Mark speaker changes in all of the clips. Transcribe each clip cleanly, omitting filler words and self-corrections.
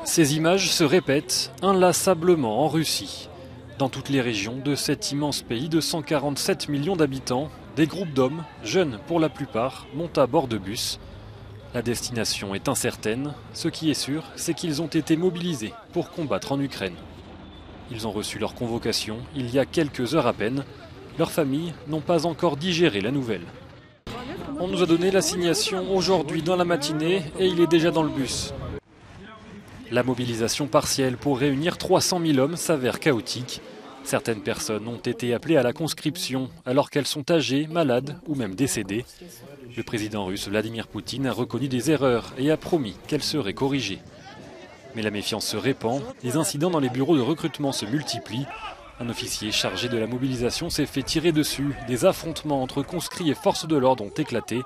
Speaker 1: Ces images se répètent inlassablement en Russie. Dans toutes les régions de cet immense pays de 147 millions d'habitants, des groupes d'hommes, jeunes pour la plupart, montent à bord de bus. La destination est incertaine. Ce qui est sûr, c'est qu'ils ont été mobilisés pour combattre en Ukraine. Ils ont reçu leur convocation il y a quelques heures à peine. Leurs familles n'ont pas encore digéré la nouvelle. On nous a donné l'assignation aujourd'hui dans la matinée et il est déjà dans le bus. La mobilisation partielle pour réunir 300 000 hommes s'avère chaotique. Certaines personnes ont été appelées à la conscription alors qu'elles sont âgées, malades ou même décédées. Le président russe Vladimir Poutine a reconnu des erreurs et a promis qu'elles seraient corrigées. Mais la méfiance se répand, les incidents dans les bureaux de recrutement se multiplient. Un officier chargé de la mobilisation s'est fait tirer dessus. Des affrontements entre conscrits et forces de l'ordre ont éclaté.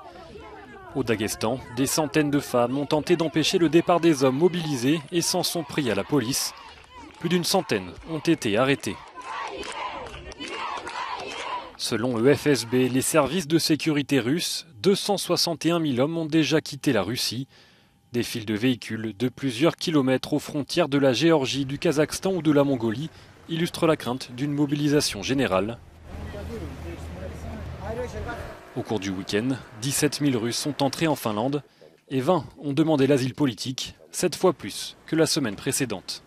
Speaker 1: Au Daghestan, des centaines de femmes ont tenté d'empêcher le départ des hommes mobilisés et s'en sont pris à la police. Plus d'une centaine ont été arrêtés. Selon le FSB, les services de sécurité russes, 261 000 hommes ont déjà quitté la Russie. Des files de véhicules de plusieurs kilomètres aux frontières de la Géorgie, du Kazakhstan ou de la Mongolie illustrent la crainte d'une mobilisation générale. Au cours du week-end, 17 000 Russes sont entrés en Finlande et 20 ont demandé l'asile politique, 7 fois plus que la semaine précédente.